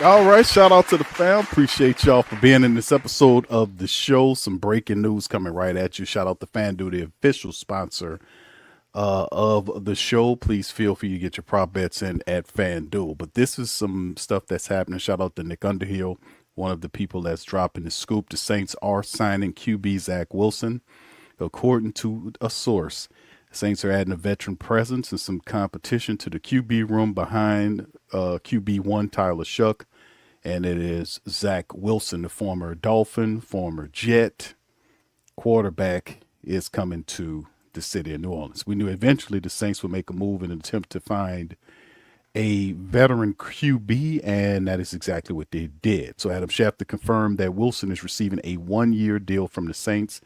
All right, shout out to the fam. Appreciate y'all for being in this episode of the show. Some breaking news coming right at you. Shout out to FanDuel, the official sponsor of the show. Please feel free to get your prop bets in at FanDuel. But this is some stuff that's happening. Shout out to Nick Underhill, one of the people that's dropping the scoop. The Saints are signing QB Zach Wilson. According to a source, the Saints are adding a veteran presence and some competition to the QB room behind QB1 Tyler Shough. And it is Zach Wilson, the former Dolphin, former Jet quarterback, is coming to the city of New Orleans. We knew eventually the Saints would make a move in an attempt to find a veteran QB, and that is exactly what they did. So Adam Schefter confirmed that Wilson is receiving a 1-year deal from the Saints.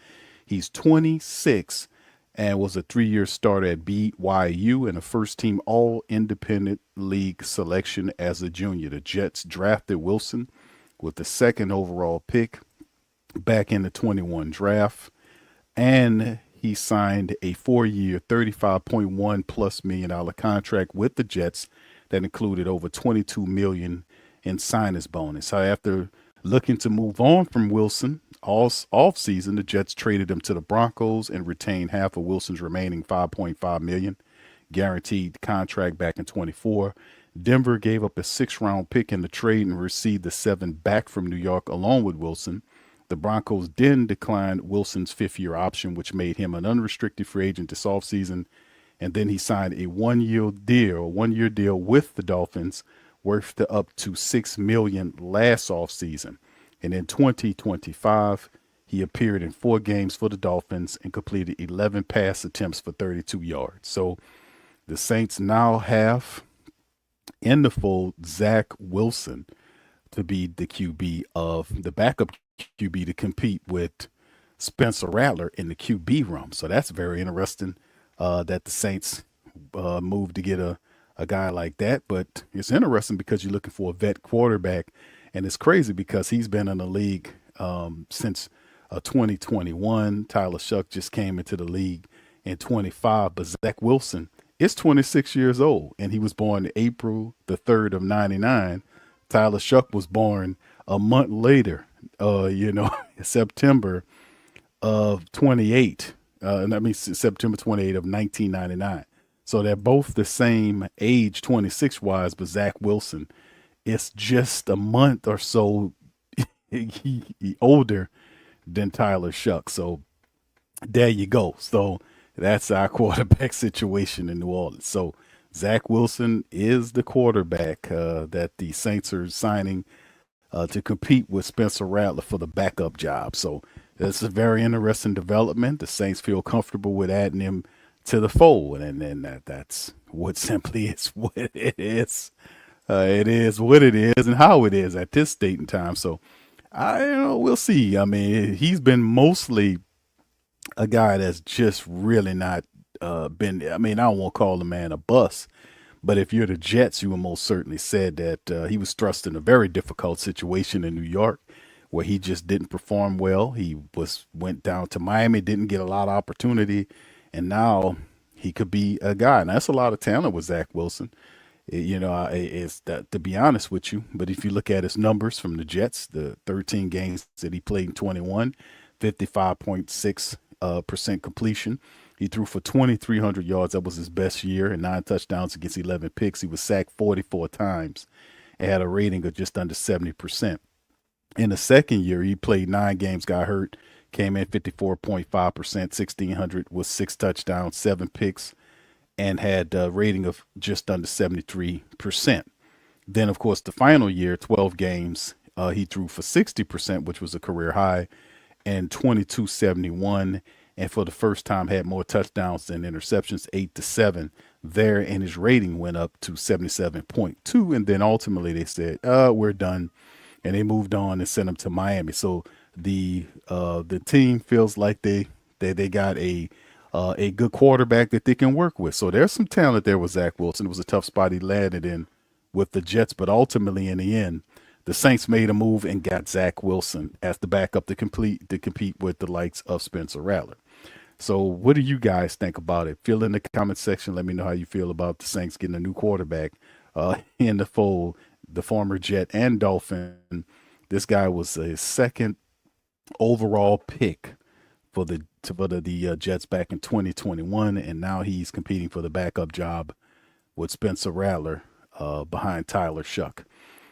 He's 26 and was a 3-year starter at BYU and a first-team All-Independent League selection as a junior. The Jets drafted Wilson with the 2nd overall pick back in the 21 draft, and he signed a 4-year, $35.1+ million contract with the Jets that included over $22 million in signer's bonus. So after looking to move on from Wilson all offseason, the Jets traded him to the Broncos and retained half of Wilson's remaining $5.5 million guaranteed contract back in 24. Denver gave up a 6th-round pick in the trade and received the 7 back from New York along with Wilson. The Broncos then declined Wilson's 5th-year option, which made him an unrestricted free agent this offseason. And then he signed a 1-year deal with the Dolphins worth up to $6 million last offseason. And in 2025, he appeared in 4 games for the Dolphins and completed 11 pass attempts for 32 yards. So the Saints now have in the fold Zach Wilson to be the QB of the backup QB to compete with Spencer Rattler in the QB room. So that's very interesting that the Saints moved to get a guy like that. But it's interesting because you're looking for a vet quarterback. And it's crazy because he's been in the league since 2021. Tyler Shough just came into the league in 25. But Zach Wilson is 26 years old, and he was born April the 3rd of 99. Tyler Shough was born a month later, September of 28. September 28 of 1999. So they're both the same age, 26-wise, but Zach Wilson is just a month or so he older than Tyler Shough. So there you go. So that's our quarterback situation in New Orleans. So Zach Wilson is the quarterback that the Saints are signing to compete with Spencer Rattler for the backup job. So it's a very interesting development. The Saints feel comfortable with adding him to the fold, and then that's what simply is what it is. It is what it is and how it is at this date and time. So we'll see. I mean, he's been mostly a guy that's just really not been. I mean, I don't want to call the man a bust, but if you're the Jets, you would most certainly said that he was thrust in a very difficult situation in New York, where he just didn't perform well. He went down to Miami, didn't get a lot of opportunity, and now he could be a guy. And that's a lot of talent with Zach Wilson. It's that, to be honest with you. But if you look at his numbers from the Jets, the 13 games that he played in 21, 55.6% completion. He threw for 2,300 yards. That was his best year, and 9 touchdowns against 11 picks. He was sacked 44 times and had a rating of just under 70%. In the second year, he played 9 games, got hurt, came in 54.5%, 1,600 with 6 touchdowns, 7 picks, and had a rating of just under 73%. Then, of course, the final year, 12 games, he threw for 60%, which was a career high, and 2271. And for the first time, had more touchdowns than interceptions, 8-7 there, and his rating went up to 77.2. And then ultimately they said, we're done. And they moved on and sent him to Miami. So the team feels like they got a good quarterback that they can work with. So there's some talent there with Zach Wilson. It was a tough spot he landed in with the Jets, but ultimately in the end, The Saints made a move and got Zach Wilson as the backup to compete with the likes of Spencer Rattler. So what do you guys think about it? Feel in the comment section. Let me know how you feel about the Saints getting a new quarterback in the fold. The former Jet and Dolphin. This guy was a second overall pick for the Jets back in 2021, and now he's competing for the backup job with Spencer Rattler behind Tyler Shough.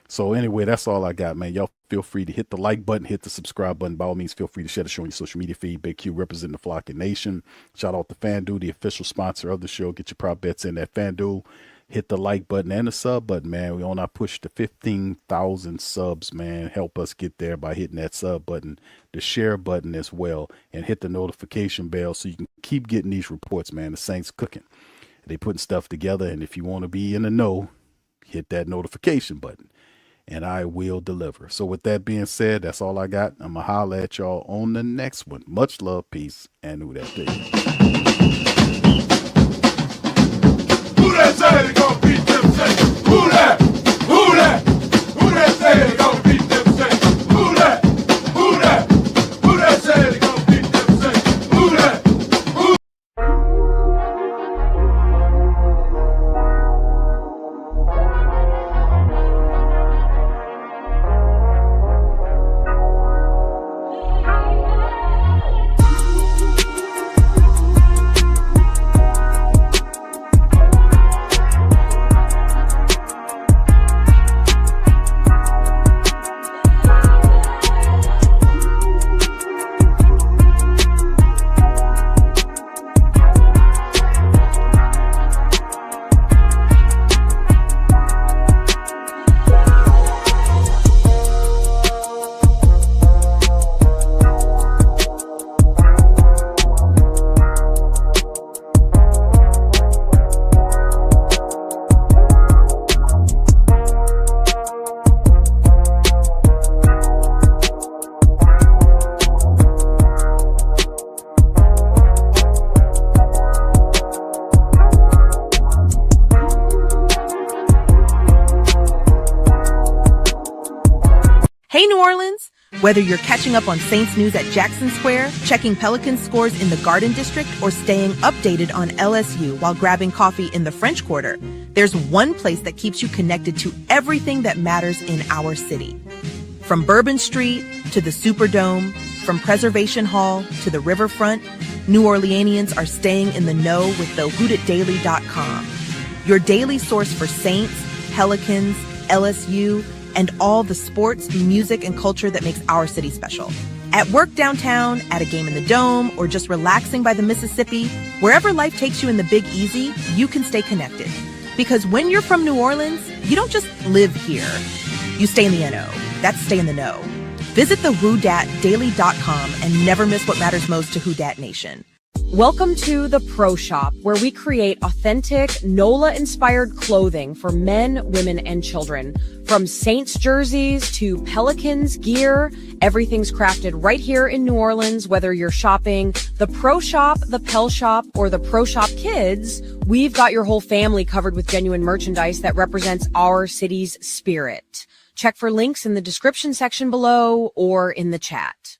So anyway, that's all I got, man. Y'all feel free to hit the like button, hit the subscribe button. By all means, feel free to share the show on your social media feed. Big Q representing the Flocking Nation. Shout out to FanDuel, the official sponsor of the show. Get your prop bets in at FanDuel. Hit the like button and the sub button, man. We on our push to 15,000 subs, man. Help us get there by hitting that sub button, the share button as well, and hit the notification bell so you can keep getting these reports, man. The Saints cooking. They putting stuff together, and if you want to be in the know, hit that notification button, and I will deliver. So with that being said, that's all I got. I'm going to holler at y'all on the next one. Much love, peace, and who that is. Who that say they gonna beat them Saints? Who that? Who that? Who that say they gonna beat them Saints? Who that? Who that? Who that say they gonna beat them Saints? Who that? Who? Hey, New Orleans! Whether you're catching up on Saints news at Jackson Square, checking Pelicans scores in the Garden District, or staying updated on LSU while grabbing coffee in the French Quarter, there's one place that keeps you connected to everything that matters in our city. From Bourbon Street to the Superdome, from Preservation Hall to the Riverfront, New Orleanians are staying in the know with thewhodatdaily.com. Your daily source for Saints, Pelicans, LSU, and all the sports, music, and culture that makes our city special. At work downtown, at a game in the Dome, or just relaxing by the Mississippi, wherever life takes you in the Big Easy, you can stay connected. Because when you're from New Orleans, you don't just live here. You stay in the NO. That's stay in the know. Visit thewhodatdaily.com and never miss what matters most to Who Dat Nation. Welcome to the Pro Shop, where we create authentic NOLA-inspired clothing for men, women, and children. From Saints jerseys to Pelicans gear, everything's crafted right here in New Orleans. Whether you're shopping the Pro Shop, the Pel Shop, or the Pro Shop Kids, we've got your whole family covered with genuine merchandise that represents our city's spirit. Check for links in the description section below or in the chat.